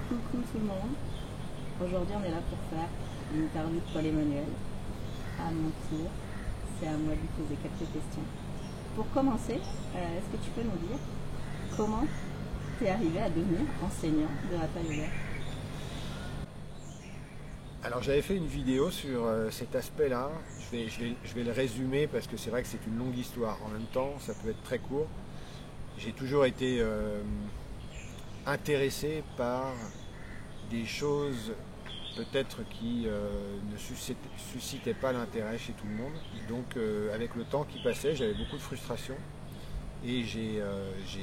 Coucou tout le monde. Aujourd'hui, on est là pour faire une interview de Paul-Emmanuel. À mon tour, c'est à moi de lui poser quelques questions. Pour commencer, est-ce que tu peux nous dire comment tu es arrivé à devenir enseignant de Hatha Yoga? Alors j'avais fait une vidéo sur cet aspect-là, je vais le résumer parce que c'est vrai que c'est une longue histoire. En même temps, ça peut être très court. J'ai toujours été intéressé par des choses peut-être qui ne suscitaient pas l'intérêt chez tout le monde. Et donc avec le temps qui passait, j'avais beaucoup de frustration. Et j'ai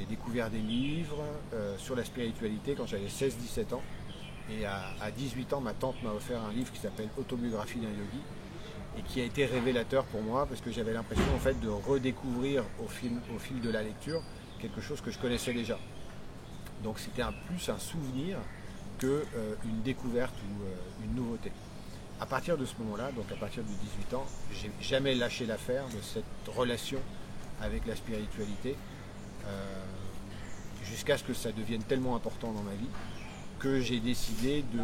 découvert des livres sur la spiritualité quand j'avais 16-17 ans. Et à 18 ans, ma tante m'a offert un livre qui s'appelle Autobiographie d'un yogi et qui a été révélateur pour moi parce que j'avais l'impression en fait de redécouvrir au fil de la lecture quelque chose que je connaissais déjà. Donc c'était plus un souvenir qu'une découverte ou une nouveauté. À partir de ce moment-là, donc à partir de 18 ans, j'ai jamais lâché l'affaire de cette relation avec la spiritualité jusqu'à ce que ça devienne tellement important dans ma vie que j'ai décidé de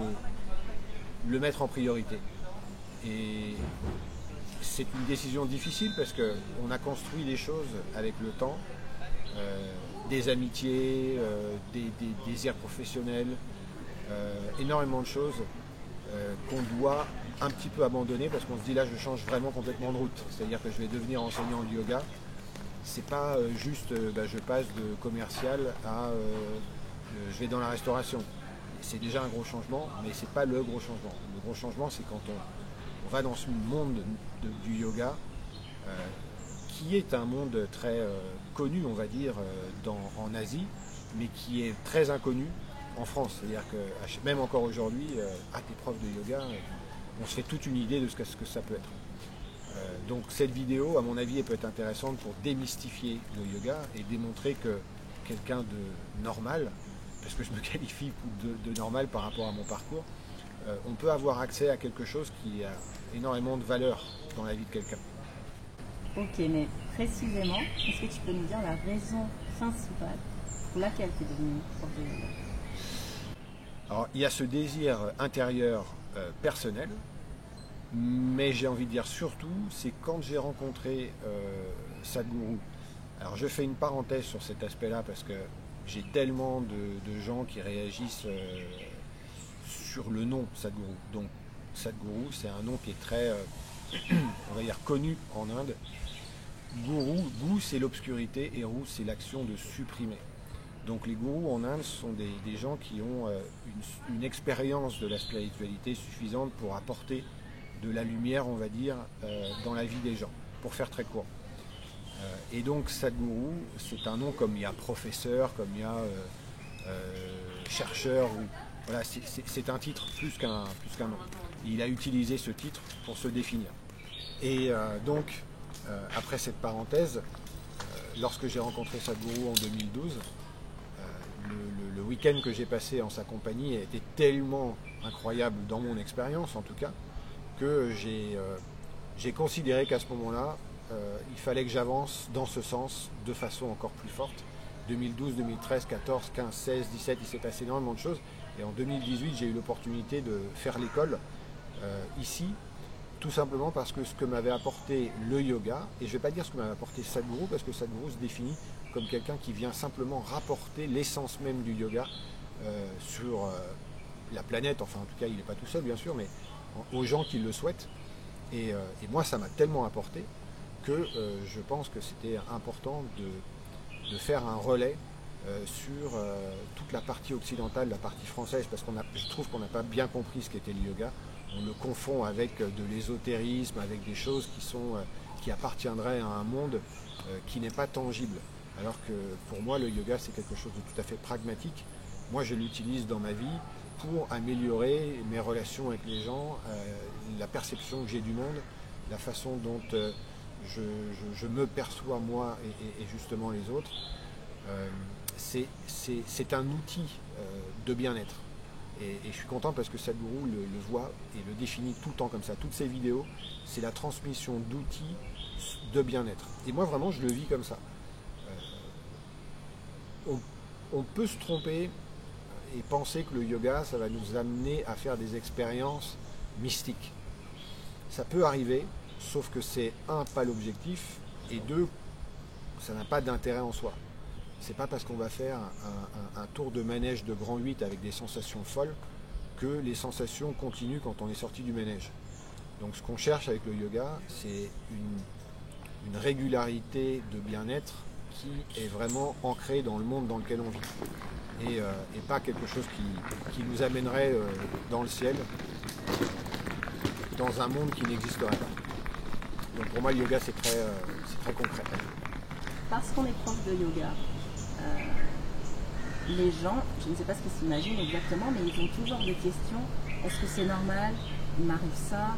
le mettre en priorité. Et c'est une décision difficile parce qu'on a construit des choses avec le temps, des amitiés, des désirs professionnels, énormément de choses qu'on doit un petit peu abandonner parce qu'on se dit là je change vraiment complètement de route. C'est-à-dire que je vais devenir enseignant de yoga. C'est pas juste je passe de commercial à je vais dans la restauration. C'est déjà un gros changement, mais c'est pas le gros changement. Le gros changement, c'est quand on va dans ce monde du yoga, qui est un monde très connu, on va dire, en Asie, mais qui est très inconnu en France. C'est-à-dire que même encore aujourd'hui, t'es prof de yoga, on se fait toute une idée de ce que ça peut être. Donc cette vidéo, à mon avis, elle peut être intéressante pour démystifier le yoga et démontrer que quelqu'un de normal, parce que je me qualifie de normal par rapport à mon parcours, on peut avoir accès à quelque chose qui a énormément de valeur dans la vie de quelqu'un. Ok, mais précisément, est-ce que tu peux nous dire la raison principale pour laquelle tu es devenu prof de yoga? Alors, il y a ce désir intérieur personnel, mais j'ai envie de dire surtout, c'est quand j'ai rencontré Sadhguru. Alors, je fais une parenthèse sur cet aspect-là parce que j'ai tellement de gens qui réagissent sur le nom Sadhguru. Donc Sadhguru, c'est un nom qui est très, on va dire, connu en Inde. Gu c'est l'obscurité et Ru c'est l'action de supprimer. Donc les gourous en Inde sont des gens qui ont une expérience de la spiritualité suffisante pour apporter de la lumière, on va dire, dans la vie des gens, pour faire très court. Et donc Sadhguru, c'est un nom comme il y a professeur, comme il y a chercheur, voilà, c'est un titre plus qu'un nom. Il a utilisé ce titre pour se définir. Et donc, après cette parenthèse, lorsque j'ai rencontré Sadhguru en 2012, le week-end que j'ai passé en sa compagnie a été tellement incroyable dans mon expérience en tout cas, que j'ai considéré qu'à ce moment-là, il fallait que j'avance dans ce sens de façon encore plus forte. 2012, 2013, 14, 15, 16, 17, il s'est passé énormément de choses. Et en 2018, j'ai eu l'opportunité de faire l'école ici, tout simplement parce que ce que m'avait apporté le yoga, et je ne vais pas dire ce que m'avait apporté Sadhguru, parce que Sadhguru se définit comme quelqu'un qui vient simplement rapporter l'essence même du yoga sur la planète, enfin en tout cas il n'est pas tout seul bien sûr, mais aux gens qui le souhaitent. Et moi ça m'a tellement apporté que je pense que c'était important de faire un relais sur toute la partie occidentale, la partie française, parce que je trouve qu'on n'a pas bien compris ce qu'était le yoga. On le confond avec de l'ésotérisme, avec des choses qui appartiendraient à un monde qui n'est pas tangible. Alors que pour moi, le yoga, c'est quelque chose de tout à fait pragmatique. Moi, je l'utilise dans ma vie pour améliorer mes relations avec les gens, la perception que j'ai du monde, la façon dont je me perçois moi et justement les autres. C'est un outil de bien-être. Et je suis content parce que Sadhguru le voit et le définit tout le temps comme ça. Toutes ses vidéos, c'est la transmission d'outils de bien-être. Et moi, vraiment, je le vis comme ça. On peut se tromper et penser que le yoga, ça va nous amener à faire des expériences mystiques. Ça peut arriver, sauf que c'est un, pas l'objectif, et deux, ça n'a pas d'intérêt en soi. C'est pas parce qu'on va faire un tour de manège de grand 8 avec des sensations folles que les sensations continuent quand on est sorti du manège. Donc ce qu'on cherche avec le yoga, c'est une régularité de bien-être qui est vraiment ancrée dans le monde dans lequel on vit. Et pas quelque chose qui nous amènerait dans le ciel, dans un monde qui n'existerait pas. Donc pour moi, le yoga, c'est très concret. Parce qu'on est prof de yoga, les gens, je ne sais pas ce qu'ils s'imaginent exactement, mais ils ont toujours des questions. Est-ce que c'est normal? Il m'arrive ça.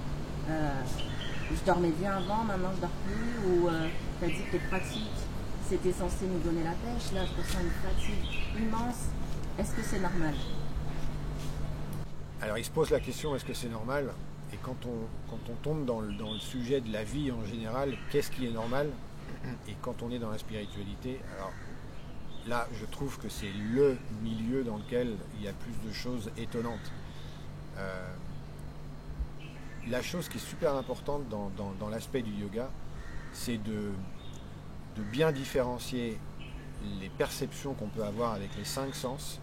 Je dormais bien avant, maintenant je dors plus. Ou tu as dit que les pratiques, c'était censé nous donner la pêche. Là, je ressens une fatigue immense. Est-ce que c'est normal? Alors il se pose la question, est-ce que c'est normal? Et quand on tombe dans le sujet de la vie en général, qu'est-ce qui est normal? Et quand on est dans la spiritualité, alors là, je trouve que c'est le milieu dans lequel il y a plus de choses étonnantes. La chose qui est super importante dans l'aspect du yoga, c'est de bien différencier les perceptions qu'on peut avoir avec les 5 sens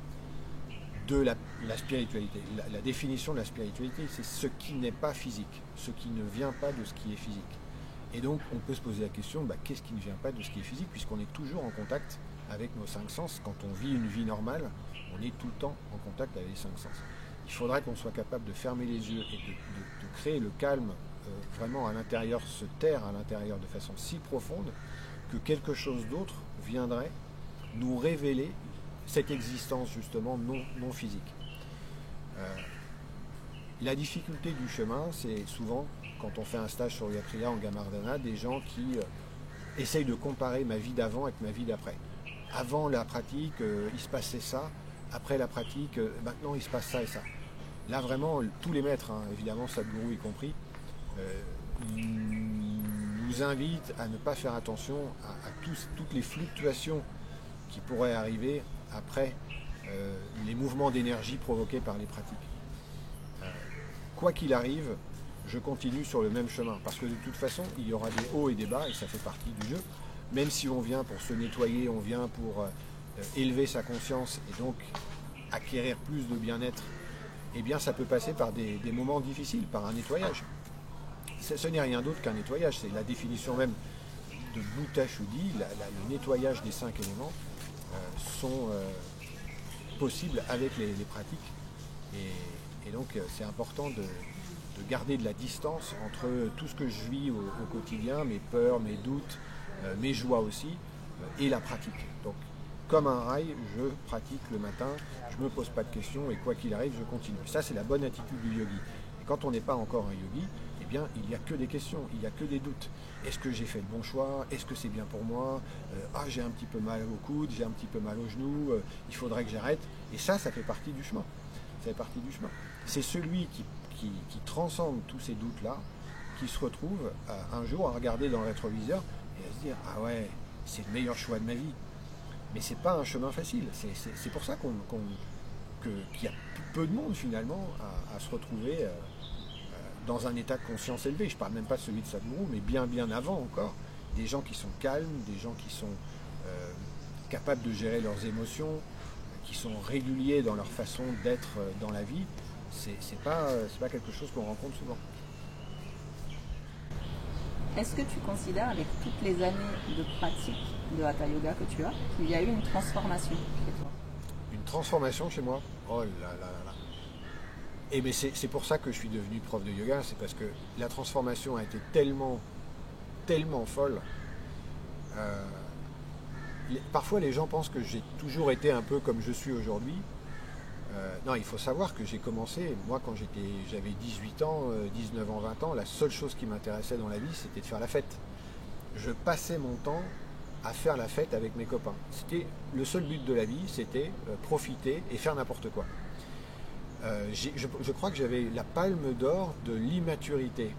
de la spiritualité. La définition de la spiritualité, c'est ce qui n'est pas physique, ce qui ne vient pas de ce qui est physique. Et donc, on peut se poser la question, qu'est-ce qui ne vient pas de ce qui est physique, puisqu'on est toujours en contact avec nos 5 sens. Quand on vit une vie normale, on est tout le temps en contact avec les 5 sens. Il faudrait qu'on soit capable de fermer les yeux et de créer le calme vraiment à l'intérieur, se taire à l'intérieur de façon si profonde que quelque chose d'autre viendrait nous révéler cette existence justement non physique. La difficulté du chemin, c'est souvent, quand on fait un stage sur Yoga Kriya en Gamardhana, des gens qui essayent de comparer ma vie d'avant avec ma vie d'après. Avant la pratique, il se passait ça. Après la pratique, maintenant il se passe ça et ça. Là vraiment, tous les maîtres, évidemment Sadhguru y compris, nous invitent à ne pas faire attention à toutes les fluctuations qui pourraient arriver après les mouvements d'énergie provoqués par les pratiques. Quoi qu'il arrive, je continue sur le même chemin, parce que de toute façon, il y aura des hauts et des bas, et ça fait partie du jeu. Même si on vient pour se nettoyer, on vient pour élever sa conscience, et donc acquérir plus de bien-être, eh bien ça peut passer par des moments difficiles, par un nettoyage. Ce n'est rien d'autre qu'un nettoyage, c'est la définition même de Bhuta Shuddhi, le nettoyage des 5 éléments sont possibles avec les pratiques. Et donc c'est important de garder de la distance entre tout ce que je vis au quotidien, mes peurs, mes doutes, mes joies aussi, et la pratique. Donc comme un rail, je pratique le matin, je ne me pose pas de questions et quoi qu'il arrive, je continue. Ça c'est la bonne attitude du yogi. Et quand on n'est pas encore un yogi, eh bien il n'y a que des questions, il n'y a que des doutes. Est-ce que j'ai fait le bon choix? Est-ce que c'est bien pour moi? J'ai un petit peu mal au coude, j'ai un petit peu mal au genou, il faudrait que j'arrête. Et ça fait partie du chemin. Ça fait partie du chemin. C'est celui qui transcende tous ces doutes-là, qui se retrouve un jour à regarder dans le rétroviseur et à se dire « Ah ouais, c'est le meilleur choix de ma vie ». Mais c'est pas un chemin facile. C'est pour ça qu'il y a peu de monde finalement à se retrouver dans un état de conscience élevé. Je ne parle même pas de celui de Sadhguru, mais bien avant encore. Des gens qui sont calmes, des gens qui sont capables de gérer leurs émotions, qui sont réguliers dans leur façon d'être dans la vie. C'est pas quelque chose qu'on rencontre souvent. Est-ce que tu considères, avec toutes les années de pratique de Hatha Yoga que tu as, qu'il y a eu une transformation chez toi? Une transformation chez moi? Oh là là là là. Et bien c'est pour ça que je suis devenu prof de yoga, c'est parce que la transformation a été tellement folle. Parfois les gens pensent que j'ai toujours été un peu comme je suis aujourd'hui. Non, il faut savoir que j'ai commencé, moi quand j'avais 18 ans, 19 ans, 20 ans, la seule chose qui m'intéressait dans la vie, c'était de faire la fête. Je passais mon temps à faire la fête avec mes copains. C'était le seul but de la vie, c'était profiter et faire n'importe quoi. Je crois que j'avais la palme d'or de l'immaturité.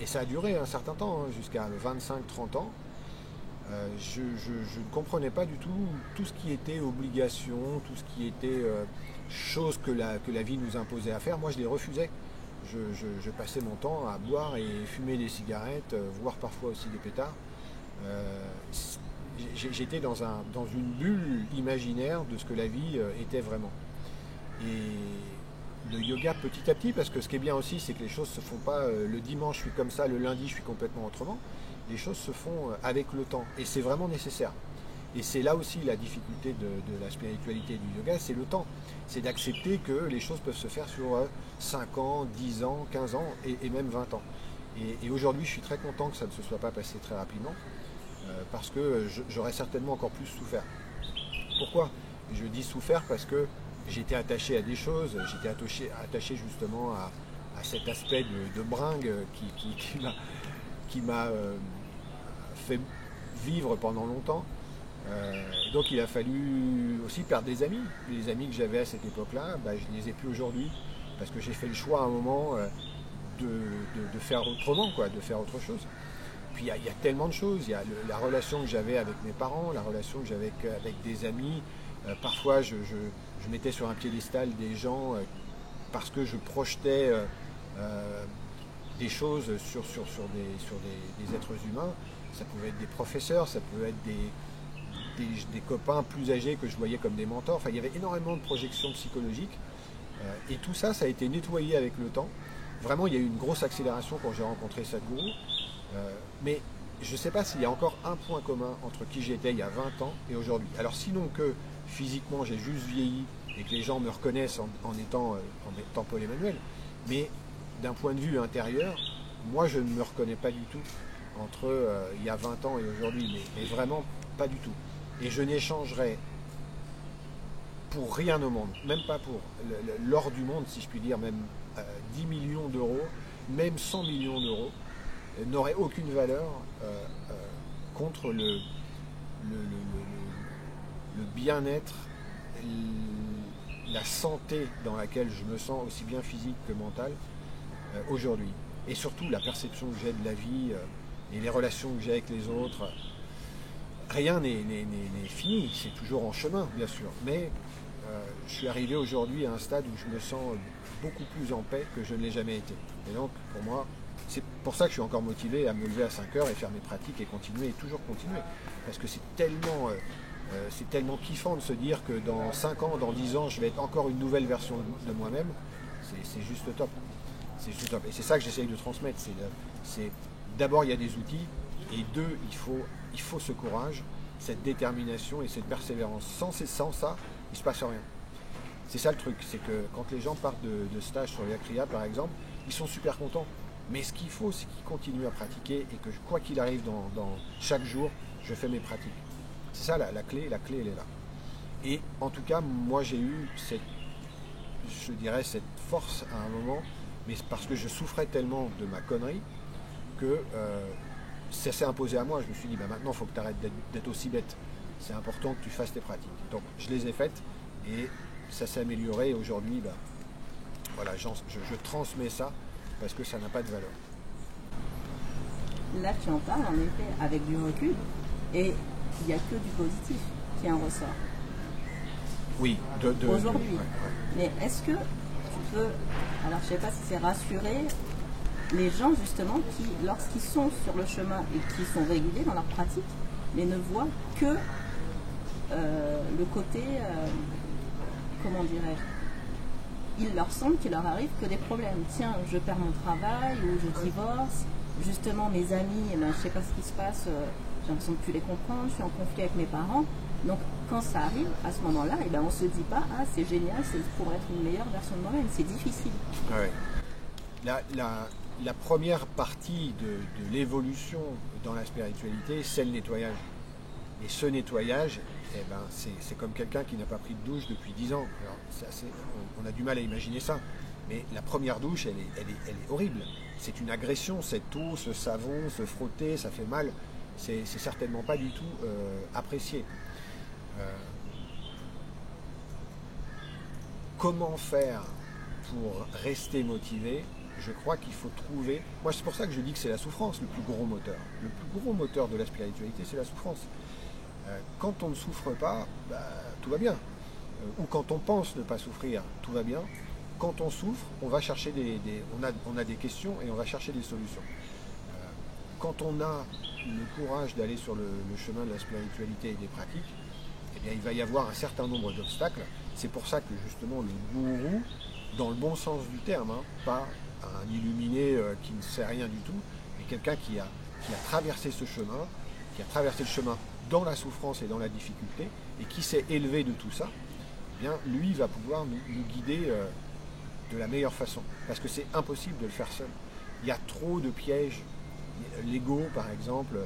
Et ça a duré un certain temps, jusqu'à 25-30 ans. je ne comprenais pas du tout ce qui était obligation, tout ce qui était chose que la vie nous imposait à faire. Moi, je les refusais. Je passais mon temps à boire et fumer des cigarettes, voire parfois aussi des pétards. J'étais dans une bulle imaginaire de ce que la vie était vraiment. Et le yoga petit à petit, parce que ce qui est bien aussi, c'est que les choses ne se font pas le dimanche je suis comme ça, le lundi je suis complètement autrement. Les choses se font avec le temps et c'est vraiment nécessaire. Et c'est là aussi la difficulté de la spiritualité et du yoga, c'est le temps. C'est d'accepter que les choses peuvent se faire sur 5 ans, 10 ans, 15 ans et même 20 ans. Et aujourd'hui, je suis très content que ça ne se soit pas passé très rapidement, parce que j'aurais certainement encore plus souffert. Pourquoi? Je dis souffert parce que j'étais attaché à des choses, j'étais attaché justement à cet aspect de bringue qui m'a fait vivre pendant longtemps. Donc il a fallu aussi perdre des amis. Les amis que j'avais à cette époque-là, je ne les ai plus aujourd'hui, parce que j'ai fait le choix à un moment de faire autrement, de faire autre chose. Puis il y a tellement de choses. Il y a la relation que j'avais avec mes parents, la relation que j'avais avec des amis. Parfois je mettais sur un piédestal des gens parce que je projetais des choses sur des êtres humains. Ça pouvait être des professeurs, ça pouvait être des copains plus âgés que je voyais comme des mentors. Enfin, il y avait énormément de projections psychologiques. Et tout ça, ça a été nettoyé avec le temps. Vraiment, il y a eu une grosse accélération quand j'ai rencontré Sadhguru. Mais je ne sais pas s'il y a encore un point commun entre qui j'étais il y a 20 ans et aujourd'hui. Alors sinon que physiquement j'ai juste vieilli et que les gens me reconnaissent en étant Paul-Emmanuel, mais d'un point de vue intérieur, moi je ne me reconnais pas du tout entre il y a 20 ans et aujourd'hui, mais vraiment pas du tout. Et je n'échangerai pour rien au monde, même pas pour l'or du monde, si je puis dire, même 10 millions d'euros, même 100 millions d'euros, n'aurait aucune valeur contre le bien-être, la santé dans laquelle je me sens, aussi bien physique que mentale, aujourd'hui. Et surtout la perception que j'ai de la vie et les relations que j'ai avec les autres. Rien n'est fini, c'est toujours en chemin, bien sûr. Mais je suis arrivé aujourd'hui à un stade où je me sens beaucoup plus en paix que je ne l'ai jamais été. Et donc, pour moi, c'est pour ça que je suis encore motivé à me lever à 5 heures et faire mes pratiques et continuer, et toujours continuer. Parce que c'est tellement kiffant de se dire que dans 5 ans, dans 10 ans, je vais être encore une nouvelle version de moi-même. C'est juste top. C'est juste top. Et c'est ça que j'essaye de transmettre. C'est d'abord, il y a des outils, et deux, il faut ce courage, cette détermination et cette persévérance. Sans ça, il ne se passe rien. C'est ça le truc, c'est que quand les gens partent de stage sur les Kriya, par exemple, ils sont super contents. Mais ce qu'il faut, c'est qu'ils continuent à pratiquer et que quoi qu'il arrive dans chaque jour, je fais mes pratiques. C'est ça la clé, elle est là. Et en tout cas, moi j'ai eu cette force à un moment, mais parce que je souffrais tellement de ma connerie que ça s'est imposé à moi. Je me suis dit, maintenant il faut que tu arrêtes d'être aussi bête. C'est important que tu fasses tes pratiques. Donc je les ai faites et ça s'est amélioré. Et aujourd'hui, voilà, je transmets ça parce que ça n'a pas de valeur. Là, tu en parles en effet avec du recul et il n'y a que du positif qui en ressort. Oui, aujourd'hui. Ouais. Mais est-ce que tu peux, alors je ne sais pas si c'est rassurer les gens justement qui, lorsqu'ils sont sur le chemin et qui sont réguliers dans leur pratique, mais ne voient que le côté, comment dirais-je, il leur semble qu'il leur arrive que des problèmes. Tiens, je perds mon travail ou je divorce, justement mes amis, je ne sais pas ce qui se passe, j'ai l'impression de ne plus les comprendre, je suis en conflit avec mes parents. Donc quand ça arrive, à ce moment-là, on ne se dit pas, ah c'est génial, c'est pour être une meilleure version de moi-même, c'est difficile. Ouais. La première partie de l'évolution dans la spiritualité, c'est le nettoyage. Et ce nettoyage, c'est comme quelqu'un qui n'a pas pris de douche depuis 10 ans. Alors, on a du mal à imaginer ça. Mais la première douche, elle est horrible. C'est une agression, cette eau, ce savon, se frotter, ça fait mal. C'est certainement pas du tout apprécié. Comment faire pour rester motivé? je crois qu'il faut trouver... Moi, c'est pour ça que je dis que c'est la souffrance, le plus gros moteur. Le plus gros moteur de la spiritualité, c'est la souffrance. Quand on ne souffre pas, bah, tout va bien. Ou quand on pense ne pas souffrir, tout va bien. Quand on souffre, on va chercher on a des questions et on va chercher des solutions. Quand on a le courage d'aller sur le chemin de la spiritualité et des pratiques, eh bien, il va y avoir un certain nombre d'obstacles. C'est pour ça que justement le gourou, dans le bon sens du terme, hein, pas un illuminé qui ne sait rien du tout, mais quelqu'un qui a traversé ce chemin, qui a traversé le chemin dans la souffrance et dans la difficulté, et qui s'est élevé de tout ça, eh bien, lui va pouvoir nous guider de la meilleure façon. Parce que c'est impossible de le faire seul. Il y a trop de pièges. L'ego, par exemple,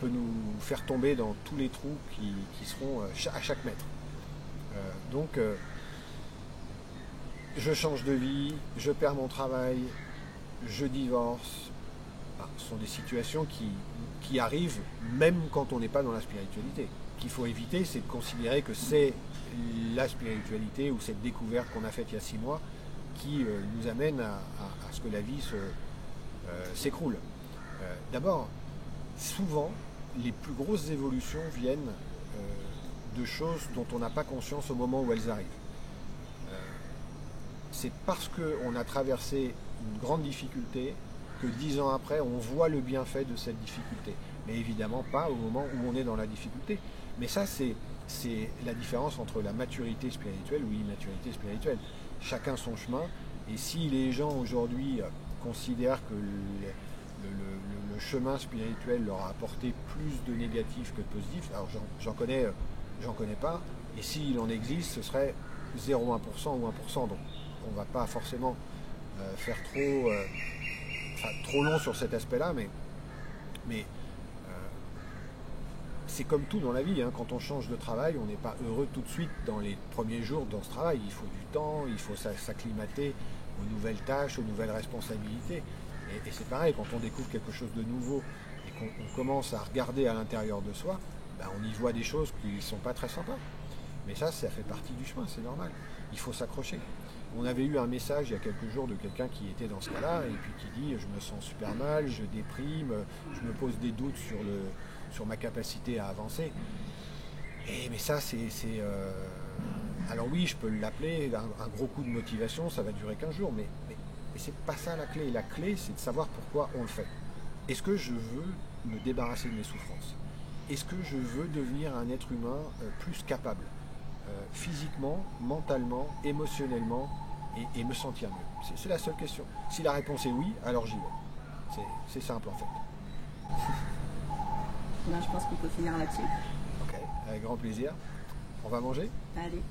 peut nous faire tomber dans tous les trous qui seront à chaque mètre. Donc, je change de vie, je perds mon travail, je divorce. Ce sont des situations qui arrivent même quand on n'est pas dans la spiritualité. Ce qu'il faut éviter, c'est de considérer que c'est la spiritualité ou cette découverte qu'on a faite il y a 6 mois qui nous amène à ce que la vie s'écroule. D'abord, souvent, les plus grosses évolutions viennent de choses dont on n'a pas conscience au moment où elles arrivent. C'est parce qu'on a traversé une grande difficulté que 10 ans après, on voit le bienfait de cette difficulté. Mais évidemment pas au moment où on est dans la difficulté. Mais ça, c'est la différence entre la maturité spirituelle ou l'immaturité spirituelle. Chacun son chemin. Et si les gens aujourd'hui considèrent que le chemin spirituel leur a apporté plus de négatif que de positif, alors j'en connais pas. Et s'il en existe, ce serait 0,1% ou 1%. Donc on ne va pas forcément faire trop long sur cet aspect-là, mais c'est comme tout dans la vie, hein. Quand on change de travail, on n'est pas heureux tout de suite dans les premiers jours dans ce travail. Il faut du temps, il faut s'acclimater aux nouvelles tâches, aux nouvelles responsabilités. Et c'est pareil, quand on découvre quelque chose de nouveau et qu'on commence à regarder à l'intérieur de soi, ben on y voit des choses qui ne sont pas très sympas. Mais ça fait partie du chemin, c'est normal. Il faut s'accrocher. On avait eu un message il y a quelques jours de quelqu'un qui était dans ce cas-là et puis qui dit « je me sens super mal, je déprime, je me pose des doutes sur ma capacité à avancer ». Mais ça, alors oui, je peux l'appeler un gros coup de motivation, ça va durer 15 jours, mais c'est pas ça la clé. La clé, c'est de savoir pourquoi on le fait. Est-ce que je veux me débarrasser de mes souffrances? Est-ce que je veux devenir un être humain plus capable, physiquement, mentalement, émotionnellement, et me sentir mieux? C'est la seule question. Si la réponse est oui, alors j'y vais. C'est simple en fait. Ben, je pense qu'on peut finir là-dessus. Ok, avec grand plaisir. On va manger? Allez.